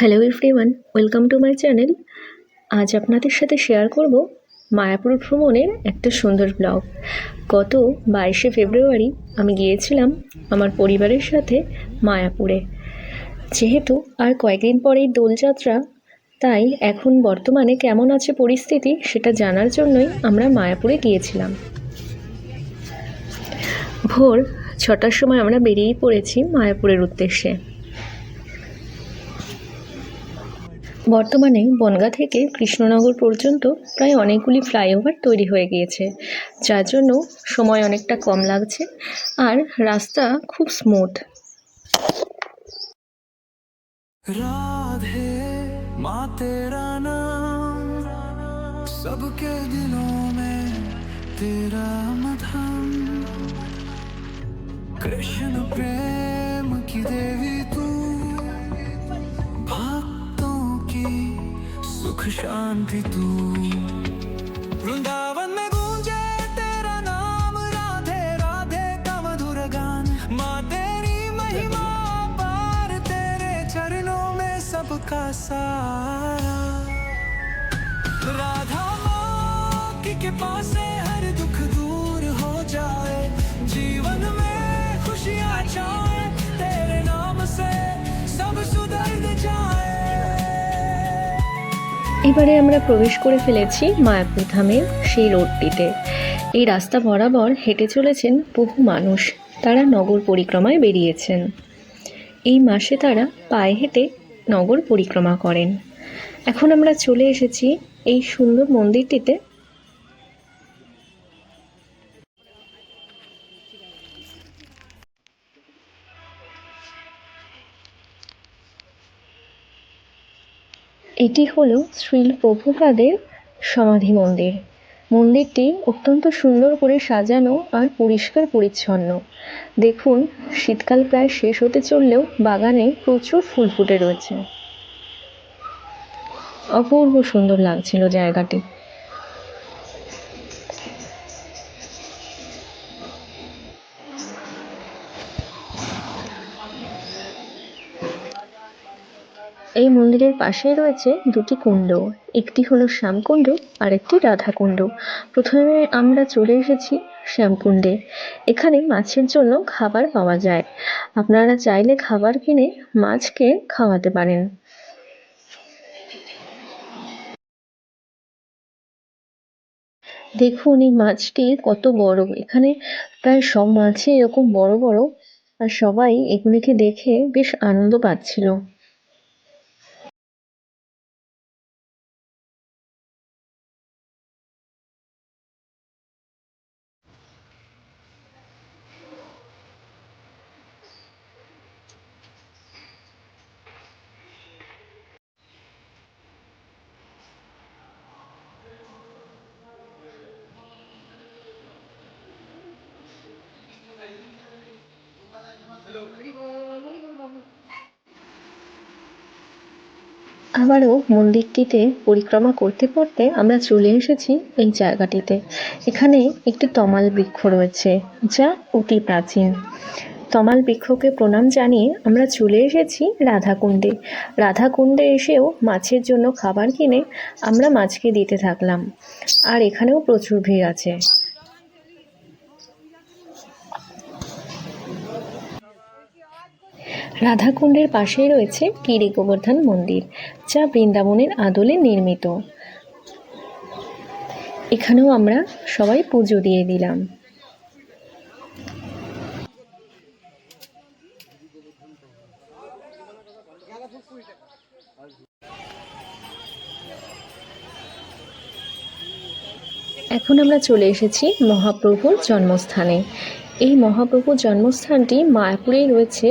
Hello everyone, welcome to my channel. আজ আপনাদের সাথে শেয়ার করব মায়াপুর ভ্রমণের একটা সুন্দর ব্লগ। গত 22শে ফেব্রুয়ারি আমি গিয়েছিলাম আমার পরিবারের সাথে মায়াপুরে। যেহেতু আর কয়েকদিন পরেই দোলযাত্রা, তাই এখন বর্তমানে কেমন আছে পরিস্থিতি সেটা জানার জন্যই আমরা মায়াপুরে গিয়েছিলাম। ভোর 6টার সময় আমরা বেরিয়েই পড়েছি মায়াপুরের উদ্দেশ্যে। বর্তমানে বনগাঁ থেকে কৃষ্ণনগর পর্যন্ত প্রায় অনেকগুলি ফ্লাইওভার তৈরি হয়ে গিয়েছে, যার জন্য সময় অনেকটা কম লাগছে আর রাস্তা খুব স্মুথ। राधे माँ तेरा नाम सबके दिलों में तेरा मधुम कृष्ण प्रेम की देवी तू भक्तों की सुख शांति तू वृंदावन में गूंजे तेरा नाम राधे राधे का मधुर गान माँ तेरी महिमा पार तेरे चरणों में सबका सारा राधा माँ की कृपा से हर दुख दूर हो जाए जीवन में खुशियाँ छाए तेरे नाम से सब सुधर जाए। এবারে আমরা প্রবেশ করে ফেলেছি মায়াপুর ধামের সেই রোডটিতে। এই রাস্তা বরাবর হেঁটে চলেছেন বহু মানুষ, তারা নগর পরিক্রমায় বেরিয়েছেন। এই মাসে তারা পায়ে হেঁটে নগর পরিক্রমা করেন। এখন আমরা চলে এসেছি এই সুন্দর মন্দিরটিতে। এটি হলো শ্রীল প্রভুপাদের সমাধি মন্দির। মন্দিরটি অত্যন্ত সুন্দর করে সাজানো আর পরিষ্কার পরিচ্ছন্ন। দেখুন, শীতকাল প্রায় শেষ হতে চললেও বাগানে প্রচুর ফুল ফুটে রয়েছে। অপূর্ব সুন্দর লাগছিল জায়গাটি। এই মন্দিরের পাশেই রয়েছে দুটি কুণ্ড, একটি হলো শ্যামকুণ্ড আর একটি রাধাকুণ্ড। প্রথমে আমরা চলে এসেছি শ্যামকুণ্ডে। এখানে মাছের জন্য খাবার পাওয়া যায়, আপনারা চাইলে খাবার কিনে মাছকে খাওয়াতে পারেন। দেখুন এই মাছটি কত বড়। এখানে প্রায় সব মাছই এরকম বড় বড়, আর সবাই এগুলিকে দেখে বেশ আনন্দ পাচ্ছিল। আবারও মন্দিরটিতে পরিক্রমা করতে করতে আমরা চলে এসেছি এই জায়গাটিতে। এখানে একটি তমাল বৃক্ষ রয়েছে, যা অতি প্রাচীন। তমাল বৃক্ষকে প্রণাম জানিয়ে আমরা চলে এসেছি রাধাকুণ্ডে। রাধাকুণ্ডে এসেও মাছের জন্য খাবার কিনে আমরা মাছকে দিতে থাকলাম, আর এখানেও প্রচুর ভিড় আছে। রাধাকুণ্ডের পাশেই রয়েছে গিরি গোবর্ধন মন্দির, যা বৃন্দাবনের আদলে নির্মিত। এখানেও আমরা সবাই পুজো দিয়ে দিলাম। এখন আমরা চলে এসেছি মহাপ্রভুর জন্মস্থানে। এই মহাপ্রভুর জন্মস্থানটি মায়াপুরেই রয়েছে,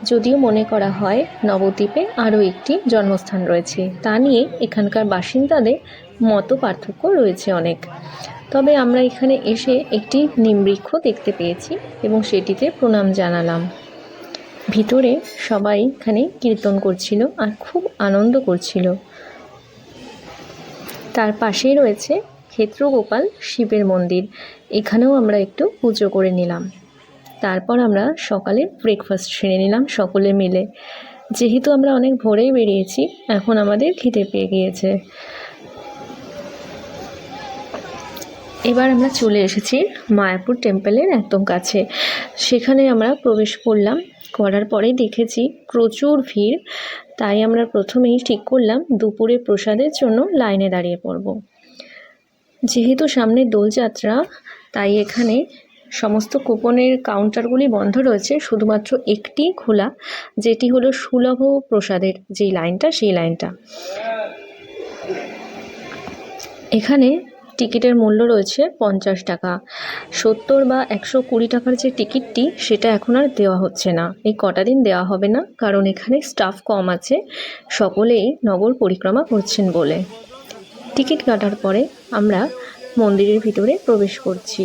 যদিও মনে করা হয় নবদ্বীপে আরও একটি জন্মস্থান রয়েছে। তা নিয়ে এখানকার বাসিন্দাদের মত পার্থক্য রয়েছে অনেক। তবে আমরা এখানে এসে একটি নিমবৃক্ষ দেখতে পেয়েছি এবং সেটিতে প্রণাম জানালাম। ভিতরে সবাই এখানে কীর্তন করছিল আর খুব আনন্দ করছিল। তার পাশেই রয়েছে ক্ষেত্রগোপাল শিবের মন্দির, এখানেও আমরা একটু পুজো করে নিলাম। তারপর আমরা সকালে ব্রেকফাস্ট সেরে নিলাম সকলে মিলে। যেহেতু আমরা অনেক ভোরেই বেরিয়েছি, এখন আমাদের খিদে পেয়ে গিয়েছে। এবার আমরা চলে এসেছি মায়াপুর টেম্পলের একদম কাছে। সেখানে আমরা প্রবেশ করলাম, করার পরেই দেখেছি প্রচুর ভিড়। তাই আমরা প্রথমেই ঠিক করলাম দুপুরে প্রসাদের জন্য লাইনে দাঁড়িয়ে পড়ব। যেহেতু সামনে দোলযাত্রা, তাই এখানে সমস্ত কুপনের কাউন্টারগুলি বন্ধ রয়েছে, শুধুমাত্র একটি খোলা, যেটি হলো সুলভ প্রসাদের যেই লাইনটা, সেই লাইনটা। এখানে টিকিটের মূল্য রয়েছে 50 টাকা। 70 বা 120 টাকার যে টিকিটটি, সেটা এখন আর দেওয়া হচ্ছে না, এই কটা দিন দেওয়া হবে না, কারণ এখানে স্টাফ কম আছে, সকলেই নগর পরিক্রমা করছেন বলে। টিকিট কাটার পরে আমরা মন্দিরের ভিতরে প্রবেশ করছি।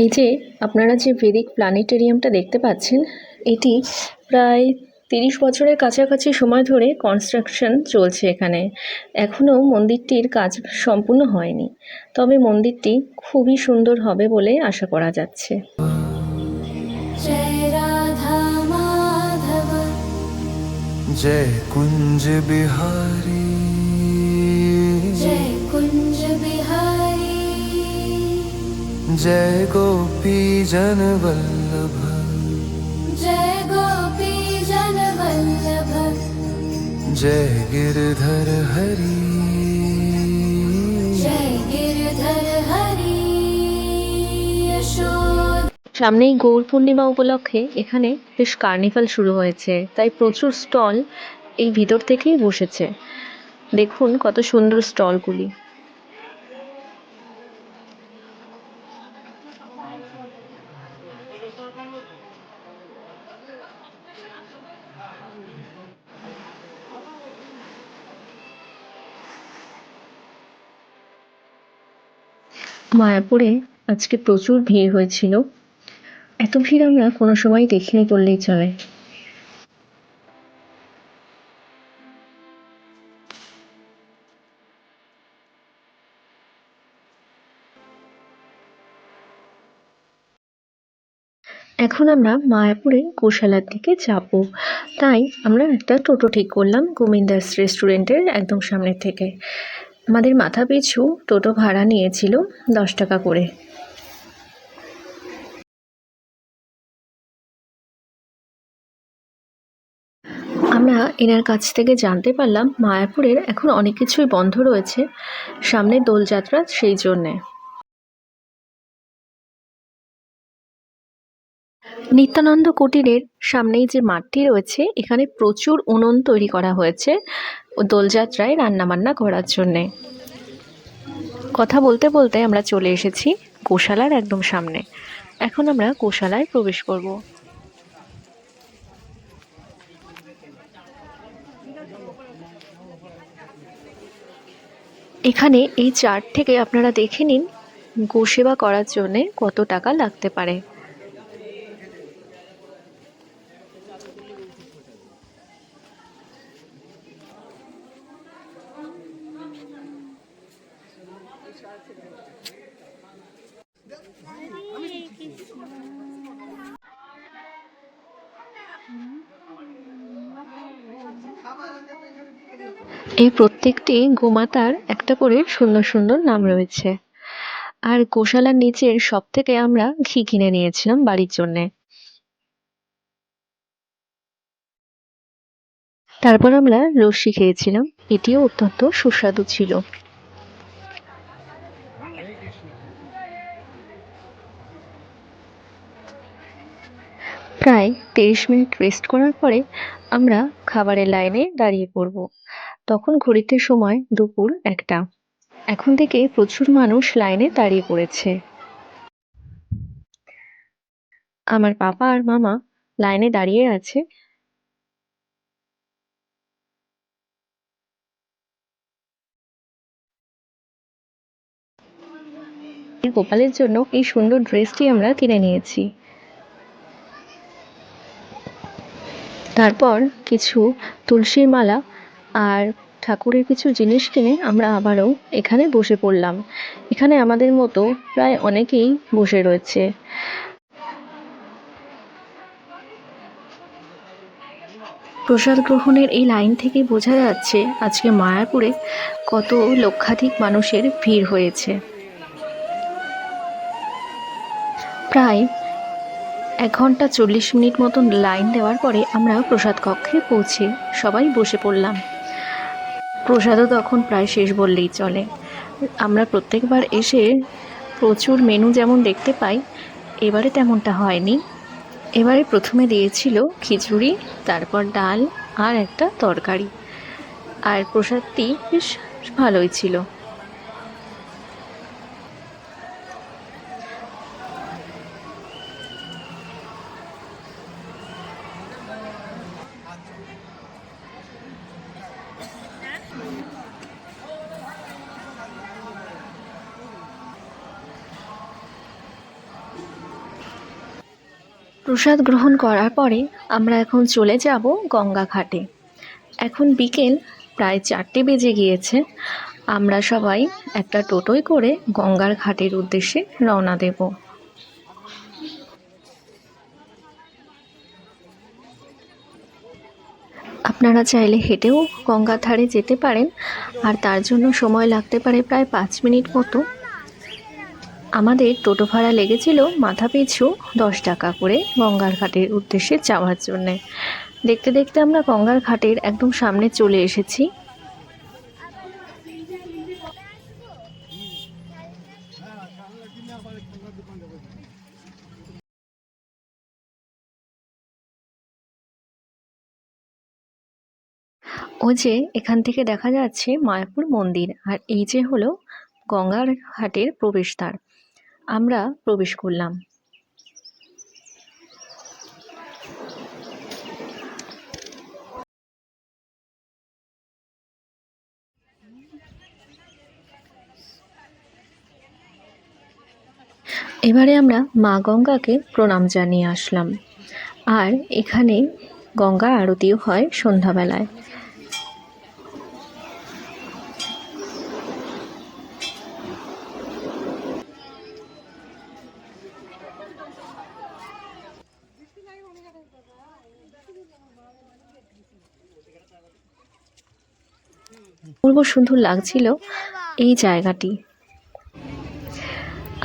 এই যে আপনারা যে বেদিক প্ল্যানেটেরিয়ামটা দেখতে পাচ্ছেন, এটি প্রায় 30 বছরের কাছাকাছি সময় ধরে কনস্ট্রাকশন চলছে এখানে। এখনও মন্দিরটির কাজ সম্পূর্ণ হয়নি, তবে মন্দিরটি খুবই সুন্দর হবে বলে আশা করা যাচ্ছে। जय राधा माधव जय कुंज बिहारी जय कुंज बिहारी जय गोपी जन वल्लभ जय गोपी जन वल्लभ जय गिरधर हरि जय गिरधर हरि यशोद। সামনেই গৌর পূর্ণিমা উপলক্ষে এখানে বেশ কার্নিভাল শুরু হয়েছে, তাই প্রচুর স্টল এই ভিতর থেকেই বসেছে। দেখুন কত সুন্দর স্টলগুলি। মায়াপুরে আজকে প্রচুর ভিড় হয়েছিল, এত ভিড় আমরা কোনো সময় দেখিনি বললেই চলে। এখন আমরা মায়াপুরে গোশালার দিকে যাব, তাই আমরা একটা টোটো ঠিক করলাম গোবিন্দাস রেস্টুরেন্টের একদম সামনে থেকে। আমাদের মাথা পিছু টোটো ভাড়া নিয়েছিল 10 টাকা করে। আমরা এনার কাছ থেকে জানতে পারলাম মায়াপুরের এখন অনেক কিছুই বন্ধ রয়েছে, সামনে দোলযাত্রা, সেই জন্যে। নিত্যানন্দ কুটিরের সামনেই যে মাঠটি রয়েছে, এখানে প্রচুর উনুন তৈরি করা হয়েছে দোলযাত্রায় রান্নাবান্না করার জন্যে। কথা বলতে বলতে আমরা চলে এসেছি গোশালার একদম সামনে। এখন আমরা গোশালায় প্রবেশ করব। এখানে এই চার্ট থেকে আপনারা দেখে নিন গোসেবা করার জন্যে কত টাকা লাগতে পারে। এই প্রত্যেকটি গোমাতার একটা করে সুন্দর সুন্দর নাম রয়েছে। আর গোশালার নিচের সব থেকে আমরা ঘি কিনে নিয়েছিলাম বাড়ির জন্যে। তারপর আমরা লস্যি খেয়েছিলাম, এটিও অত্যন্ত সুস্বাদু ছিল। প্রায় 30 মিনিট রেস্ট করার পরে আমরা খাবারের লাইনে দাঁড়িয়ে পড়ব। তখন ঘড়িতে সময় দুপুর 1টা। এখন থেকে প্রচুর মানুষ লাইনে দাঁড়িয়ে পড়েছে। আমার পাপা আর মামা লাইনে দাঁড়িয়ে আছে। গোপালের জন্য এই সুন্দর ড্রেসটি আমরা কিনে নিয়েছি। তারপর কিছু তুলসীর মালা আর ঠাকুরের কিছু জিনিস কিনে আমরা আবারও এখানে বসে পড়লাম। এখানে আমাদের মতো প্রায় অনেকেই বসে রয়েছে। প্রসাদ গ্রহণের এই লাইন থেকে বোঝা যাচ্ছে আজকে মায়াপুরে কত লক্ষাধিক মানুষের ভিড় হয়েছে। প্রায় 1 ঘন্টা 40 মিনিট মতন লাইন দেওয়ার পরে আমরা প্রসাদ কক্ষে পৌঁছে সবাই বসে পড়লাম। প্রসাদও তখন প্রায় শেষ বললেই চলে। আমরা প্রত্যেকবার এসে প্রচুর মেনু যেমন দেখতে পাই, এবারে তেমনটা হয়নি। এবারে প্রথমে দিয়েছিল খিচুড়ি, তারপর ডাল আর একটা তরকারি, আর প্রসাদটি বেশ ভালোই ছিল। প্রসাদ গ্রহণ করার পরে আমরা এখন চলে যাব গঙ্গা ঘাটে। এখন বিকেল প্রায় 4টে বেজে গিয়েছে। আমরা সবাই একটা টোটোয় করে গঙ্গার ঘাটের উদ্দেশ্যে রওনা দেব। আপনারা চাইলে হেঁটেও গঙ্গার ধারে যেতে পারেন, আর তার জন্য সময় লাগতে পারে প্রায় 5 মিনিট মতো। আমাদের টোটো ভাড়া লেগেছিল মাথাপিছু 10 টাকা করে গঙ্গার ঘাটের উদ্দেশ্যে যাওয়ার জন্যে। দেখতে দেখতে আমরা গঙ্গার ঘাটের একদম সামনে চলে এসেছি। ওই যে এখান থেকে দেখা যাচ্ছে মায়াপুর মন্দির, আর এই যে হলো গঙ্গার ঘাটের প্রবেশদ্বার। আমরা প্রবেশ করলাম। এবারে আমরা মা গঙ্গাকে প্রণাম জানিয়ে আসলাম। আর এখানে গঙ্গা আরতিও হয় সন্ধ্যাবেলায়। অপূর্ব সুন্দর লাগছিল এই জায়গাটি।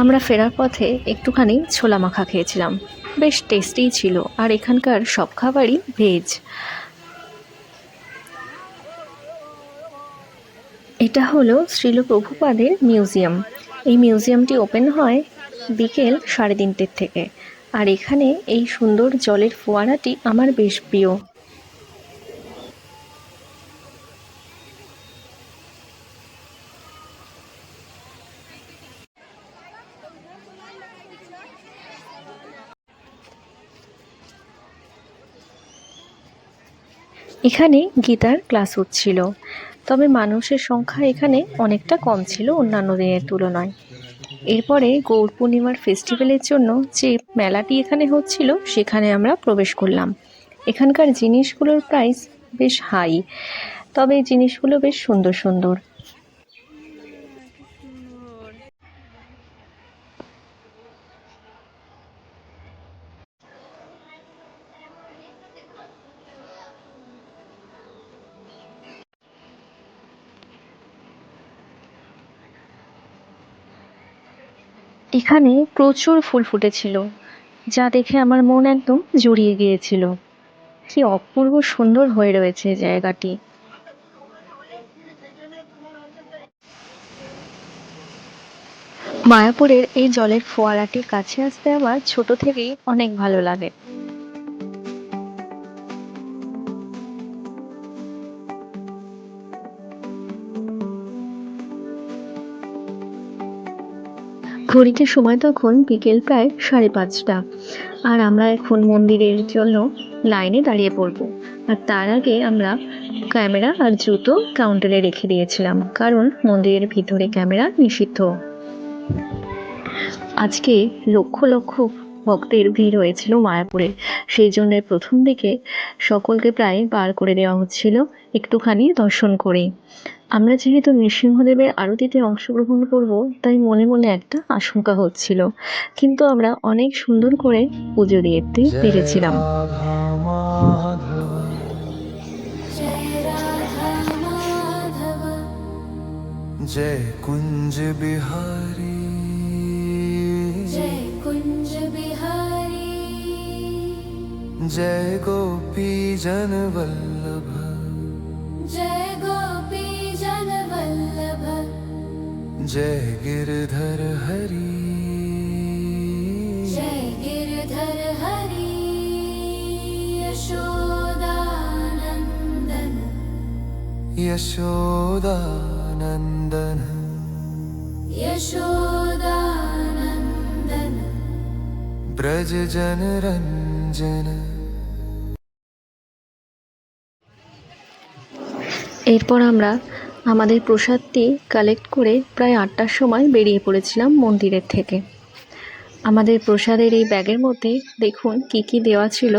আমরা ফেরার পথে একটুখানি ছোলা মাখা খেয়েছিলাম, বেশ টেস্টি ছিল। আর এখানকার সব খাবারই ভেজ। এটা হলো শ্রীল প্রভুপাদের মিউজিয়াম। এই মিউজিয়ামটি ওপেন হয় বিকেল 3:30 থেকে। আর এখানে এই সুন্দর জলের ফোয়ারাটি আমার বেশ প্রিয়। এখানে গীতার ক্লাস হচ্ছিল, তবে মানুষের সংখ্যা এখানে অনেকটা কম ছিল অন্যান্য দিনের তুলনায়। এরপরে গৌর পূর্ণিমার ফেস্টিভ্যালের জন্য যে মেলাটি এখানে হচ্ছিল সেখানে আমরা প্রবেশ করলাম। এখানকার জিনিসগুলোর প্রাইস বেশ হাই, তবে জিনিসগুলো বেশ সুন্দর সুন্দর। এখানে প্রচুর ফুল ফুটেছিল, যা দেখে আমার মন একদম জুড়িয়ে গিয়েছিল। কি অপূর্ব সুন্দর হয়ে রয়েছে জায়গাটি। মায়াপুরের এই জলের ফোয়ারাটির কাছে আসতে আমার ছোট থেকেই অনেক ভালো লাগে। ঘড়িতে সময় তখন বিকেল প্রায় 5:30, আর আমরা এখন মন্দিরের জন্য লাইনে দাঁড়িয়ে পড়ব। আর তার আগে আমরা ক্যামেরা আর জুতো কাউন্টারে রেখে দিয়েছিলাম, কারণ মন্দিরের ভিতরে ক্যামেরা নিষিদ্ধ। আজকে লক্ষ লক্ষ ভক্তের ভিড় হয়েছিল মায়াপুরে, সেই জন্য প্রথম দিকে সকলকে প্রায় বার করে দেওয়া হচ্ছিল একটুখানি দর্শন করে। আমরা যেহেতু নৃসিংহদেবের আরতিতে অংশগ্রহণ করব, তাই মনে মনে একটা আশঙ্কা হচ্ছিল, কিন্তু আমরা অনেক সুন্দর করে পুজো দিতে পেরেছিলাম। जय कुंज बिहारी, जय कुंज बिहारी, जय गोपी जन वल्लभ, जय गोपी जन वल्लभ, जय गिरधर हरि, जय गिरधर हरि, यशोदानंदन, यशोदानंदन, यशोदानंदन, ब्रज जन रंजन। এরপর আমরা আমাদের প্রসাদটি কালেক্ট করে প্রায় 8টার সময় বেরিয়ে পড়েছিলাম মন্দিরের থেকে। আমাদের প্রসাদের এই ব্যাগের মধ্যে দেখুন কি কি দেওয়া ছিল।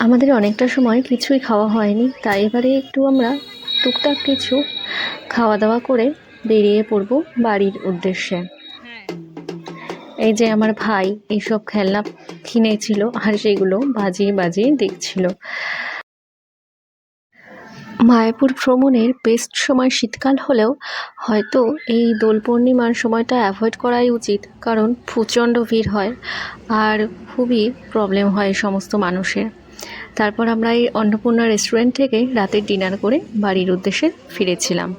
আমাদের অনেকটা সময় কিছুই খাওয়া হয়নি, তাই এবারে একটু আমরা টুকটাক কিছু খাওয়া দাওয়া করে বেরিয়ে পড়ব বাড়ির উদ্দেশ্যে। এই যে আমার ভাই এইসব খেলনা কিনেছিল আর সেগুলো বাজিয়ে বাজিয়ে দেখছিল। মায়াপুর ভ্রমণের বেস্ট সময় শীতকাল হলেও হয়তো এই দোল পূর্ণিমার সময়টা অ্যাভয়েড করাই উচিত, কারণ প্রচণ্ড ভিড় হয় আর খুবই প্রবলেম হয় সমস্ত মানুষের। তারপর আমরা এই অন্নপূর্ণা রেস্টুরেন্ট থেকে রাতের ডিনার করে বাড়ির উদ্দেশ্যে ফিরেছিলাম।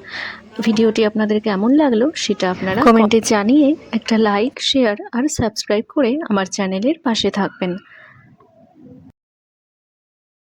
ভিডিওটি আপনাদের কেমন লাগলো সেটা আপনারা কমেন্টে জানিয়ে একটা লাইক, শেয়ার আর সাবস্ক্রাইব করে আমার চ্যানেলের পাশে থাকবেন।